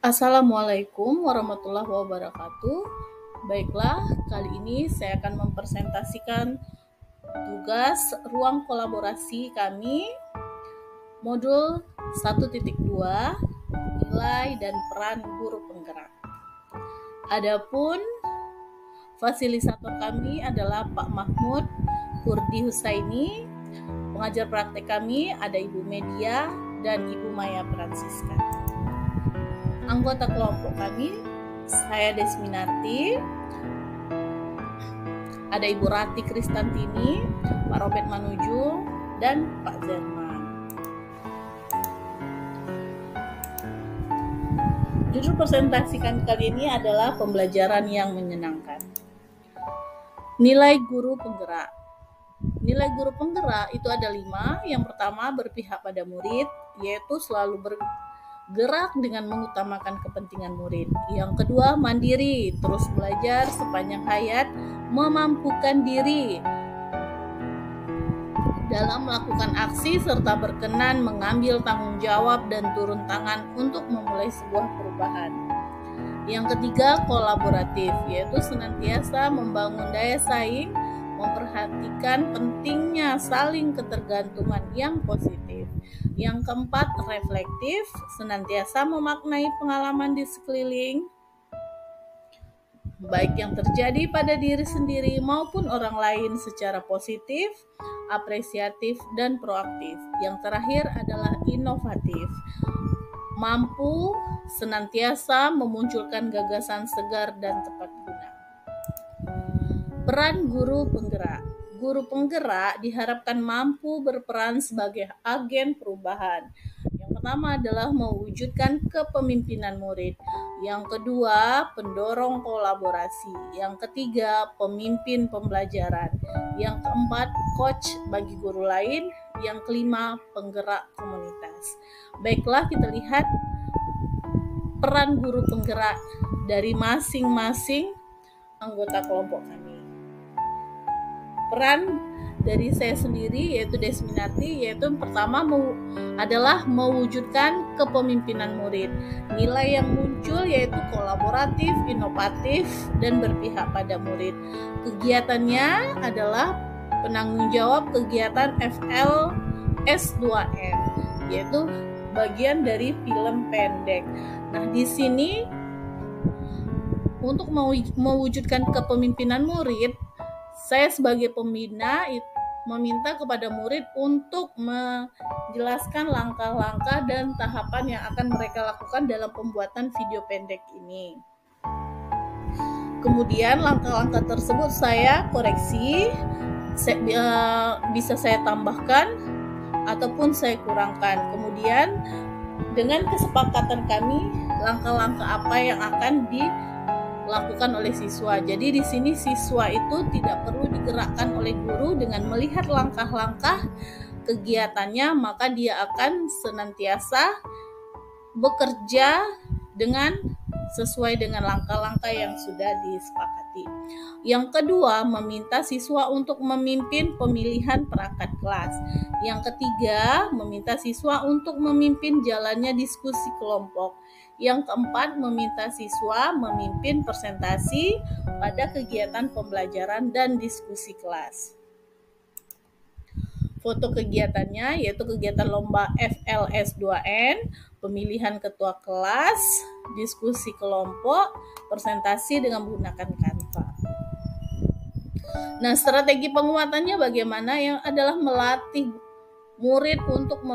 Assalamualaikum warahmatullahi wabarakatuh. Baiklah, kali ini saya akan mempresentasikan tugas ruang kolaborasi kami modul 1.2 nilai dan peran guru penggerak. Adapun fasilitator kami adalah Pak Mahmud Kurdi Husaini. Pengajar praktek kami ada Ibu Media dan Ibu Maya Francisca. Anggota kelompok kami, saya Desminarti, ada Ibu Rati Kristantini, Pak Robert Manujung, dan Pak Zerman. Judul presentasi kami kali ini adalah pembelajaran yang menyenangkan. Nilai guru penggerak. Nilai guru penggerak itu ada 5. Yang pertama, berpihak pada murid, yaitu selalu bergerak dengan mengutamakan kepentingan murid. Yang kedua, mandiri, terus belajar sepanjang hayat, memampukan diri dalam melakukan aksi serta berkenan mengambil tanggung jawab dan turun tangan untuk memulai sebuah perubahan. Yang ketiga, kolaboratif, yaitu senantiasa membangun daya saing, memperhatikan pentingnya saling ketergantungan yang positif. Yang keempat, reflektif, senantiasa memaknai pengalaman di sekeliling, baik yang terjadi pada diri sendiri maupun orang lain secara positif, apresiatif, dan proaktif. Yang terakhir adalah inovatif, mampu senantiasa memunculkan gagasan segar dan tepat guna. Peran guru penggerak. Guru penggerak diharapkan mampu berperan sebagai agen perubahan. Yang pertama adalah mewujudkan kepemimpinan murid. Yang kedua, pendorong kolaborasi. Yang ketiga, pemimpin pembelajaran. Yang keempat, coach bagi guru lain. Yang kelima, penggerak komunitas. Baiklah, kita lihat peran guru penggerak dari masing-masing anggota kelompok kami. Peran dari saya sendiri yaitu Desminarti, yaitu pertama adalah mewujudkan kepemimpinan murid. Nilai yang muncul yaitu kolaboratif, inovatif, dan berpihak pada murid. Kegiatannya adalah penanggung jawab kegiatan FLS2M, yaitu bagian dari film pendek. Nah, di sini untuk mewujudkan kepemimpinan murid, saya sebagai pembina meminta kepada murid untuk menjelaskan langkah-langkah dan tahapan yang akan mereka lakukan dalam pembuatan video pendek ini. Kemudian langkah-langkah tersebut saya koreksi, bisa saya tambahkan ataupun saya kurangkan. Kemudian dengan kesepakatan kami, langkah-langkah apa yang akan dilakukan oleh siswa. Jadi di sini siswa itu tidak perlu digerakkan oleh guru dengan melihat langkah-langkah kegiatannya, maka dia akan senantiasa bekerja sesuai dengan langkah-langkah yang sudah disepakati. Yang kedua, meminta siswa untuk memimpin pemilihan perangkat kelas. Yang ketiga, meminta siswa untuk memimpin jalannya diskusi kelompok. Yang keempat, meminta siswa memimpin presentasi pada kegiatan pembelajaran dan diskusi kelas. Foto kegiatannya yaitu kegiatan lomba FLS2N, pemilihan ketua kelas, diskusi kelompok, presentasi dengan menggunakan Canva. Nah, strategi penguatannya bagaimana? Yang adalah melatih murid untuk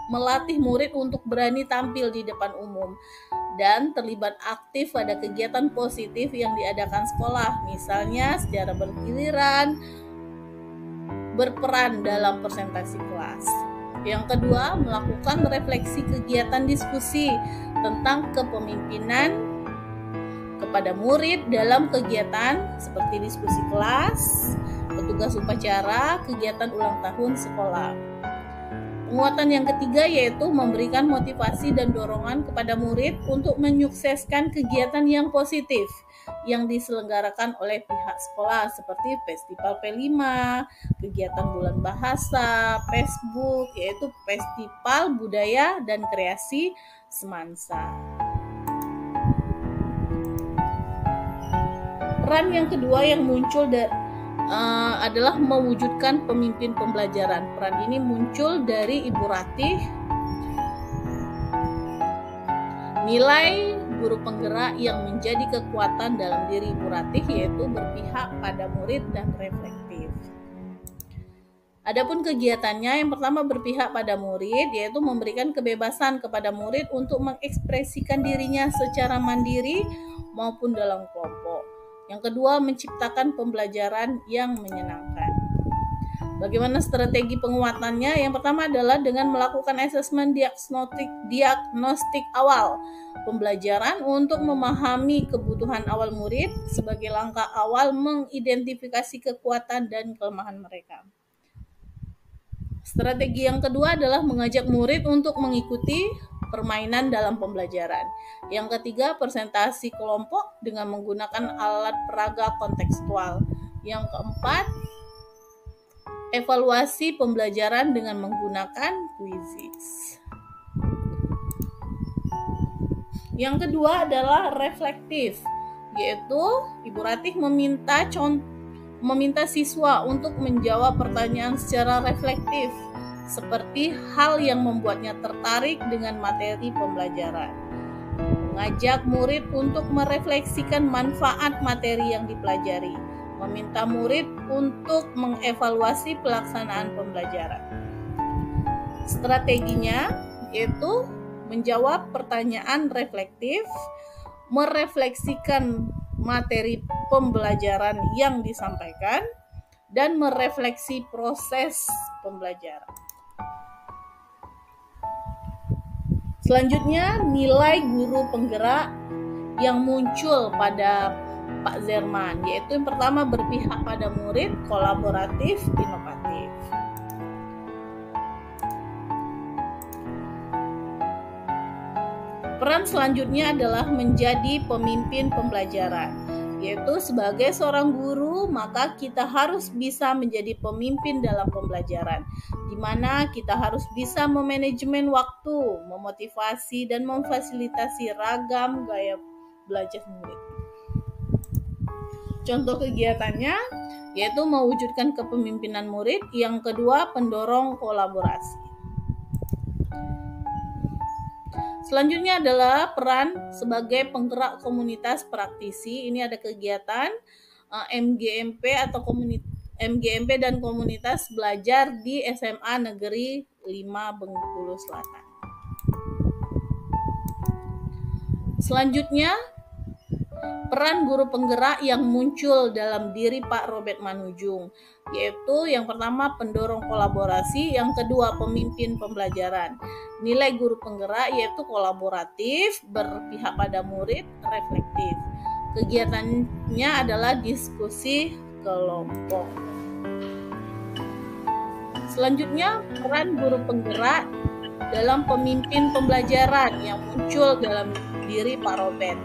melatih murid untuk berani tampil di depan umum dan terlibat aktif pada kegiatan positif yang diadakan sekolah, misalnya secara bergiliran berperan dalam presentasi kelas. Yang kedua, melakukan refleksi kegiatan diskusi tentang kepemimpinan kepada murid dalam kegiatan seperti diskusi kelas, petugas upacara, kegiatan ulang tahun sekolah. Penguatan yang ketiga yaitu memberikan motivasi dan dorongan kepada murid untuk menyukseskan kegiatan yang positif yang diselenggarakan oleh pihak sekolah seperti Festival P5, kegiatan Bulan Bahasa, Facebook, yaitu Festival Budaya dan Kreasi, semansa. Peran yang kedua yang muncul adalah mewujudkan pemimpin pembelajaran. Peran ini muncul dari Ibu Ratih. Nilai guru penggerak yang menjadi kekuatan dalam diri Ibu Ratih yaitu berpihak pada murid dan reflektif. Adapun kegiatannya yang pertama berpihak pada murid yaitu memberikan kebebasan kepada murid untuk mengekspresikan dirinya secara mandiri maupun dalam kelompok. Yang kedua menciptakan pembelajaran yang menyenangkan. Bagaimana strategi penguatannya? Yang pertama adalah dengan melakukan asesmen diagnostik awal pembelajaran untuk memahami kebutuhan awal murid sebagai langkah awal mengidentifikasi kekuatan dan kelemahan mereka. Strategi yang kedua adalah mengajak murid untuk mengikuti permainan dalam pembelajaran. Yang ketiga, presentasi kelompok dengan menggunakan alat peraga kontekstual. Yang keempat, evaluasi pembelajaran dengan menggunakan kuisis. Yang kedua adalah reflektif, yaitu Ibu Ratih meminta siswa untuk menjawab pertanyaan secara reflektif, seperti hal yang membuatnya tertarik dengan materi pembelajaran. Mengajak murid untuk merefleksikan manfaat materi yang dipelajari. Meminta murid untuk mengevaluasi pelaksanaan pembelajaran. Strateginya yaitu menjawab pertanyaan reflektif, merefleksikan materi pembelajaran yang disampaikan, dan merefleksi proses pembelajaran. Selanjutnya, nilai guru penggerak yang muncul pada Pak Zerman, yaitu yang pertama berpihak pada murid, kolaboratif, inovatif. Peran selanjutnya adalah menjadi pemimpin pembelajaran, yaitu sebagai seorang guru maka kita harus bisa menjadi pemimpin dalam pembelajaran, di mana kita harus bisa memanajemen waktu, memotivasi dan memfasilitasi ragam gaya belajar murid. Contoh kegiatannya yaitu mewujudkan kepemimpinan murid. Yang kedua, pendorong kolaborasi. Selanjutnya adalah peran sebagai penggerak komunitas praktisi. Ini ada kegiatan MGMP atau MGMP dan komunitas belajar di SMA Negeri 5 Bengkulu Selatan. Selanjutnya, peran guru penggerak yang muncul dalam diri Pak Robert Manujung, yaitu yang pertama pendorong kolaborasi, yang kedua pemimpin pembelajaran. Nilai guru penggerak yaitu kolaboratif, berpihak pada murid, reflektif. Kegiatannya adalah diskusi kelompok. Selanjutnya, peran guru penggerak dalam pemimpin pembelajaran yang muncul dalam diri Pak Robert.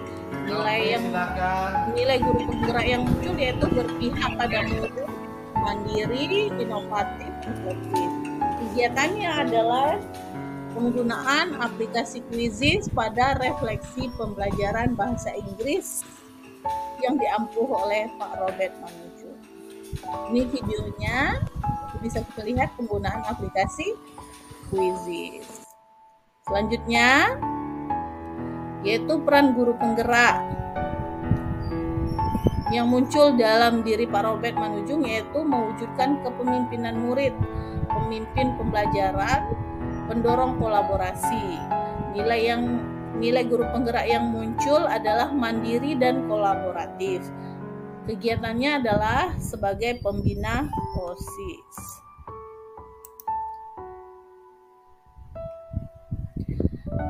Nilai guru penggerak yang muncul yaitu berpihak pada murid, mandiri, inovatif, reflektif. Kegiatannya adalah penggunaan aplikasi Quizizz pada refleksi pembelajaran bahasa Inggris yang diampuh oleh Pak Robert Manujung. Ini videonya, bisa kita lihat penggunaan aplikasi Quizizz. Selanjutnya yaitu peran guru penggerak yang muncul dalam diri Pak Robert Manujung, yaitu mewujudkan kepemimpinan murid, pemimpin pembelajaran, pendorong kolaborasi. Nilai guru penggerak yang muncul adalah mandiri dan kolaboratif. Kegiatannya adalah sebagai pembina OSIS.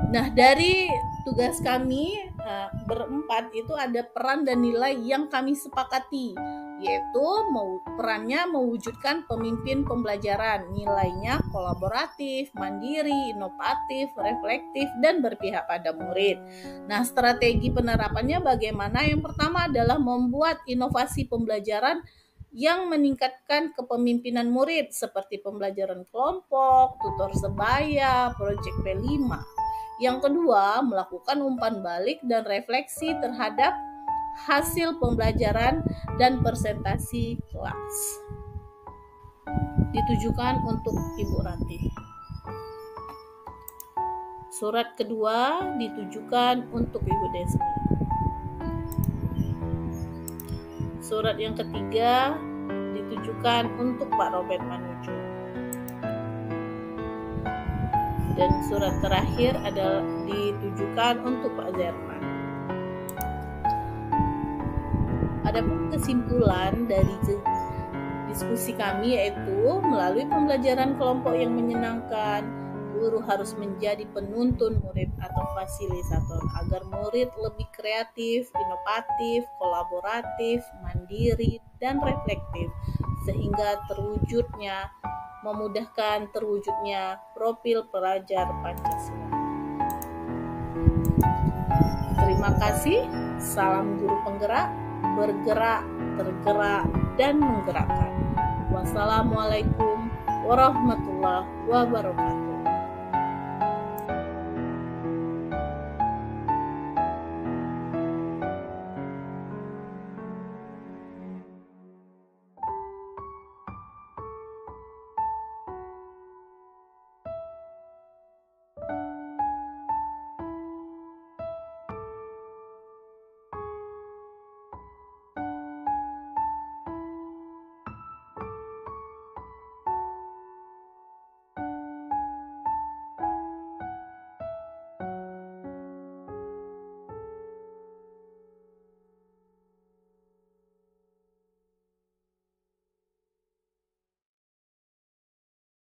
Nah, dari tugas kami berempat itu ada peran dan nilai yang kami sepakati, yaitu perannya mewujudkan pemimpin pembelajaran, nilainya kolaboratif, mandiri, inovatif, reflektif, dan berpihak pada murid. Nah, strategi penerapannya bagaimana? Yang pertama adalah membuat inovasi pembelajaran yang meningkatkan kepemimpinan murid seperti pembelajaran kelompok, tutor sebaya, proyek P5. Yang kedua, melakukan umpan balik dan refleksi terhadap hasil pembelajaran dan presentasi kelas. Ditujukan untuk Ibu Ranti. Surat kedua ditujukan untuk Ibu Desmi. Surat yang ketiga ditujukan untuk Pak Robert Manuju. Dan surat terakhir adalah ditujukan untuk Pak Zerman. Adapun kesimpulan dari diskusi kami yaitu melalui pembelajaran kelompok yang menyenangkan, guru harus menjadi penuntun murid atau fasilitator agar murid lebih kreatif, inovatif, kolaboratif, mandiri, dan reflektif sehingga memudahkan terwujudnya profil pelajar Pancasila. Terima kasih. Salam guru penggerak, bergerak, tergerak, dan menggerakkan. Wassalamualaikum warahmatullahi wabarakatuh.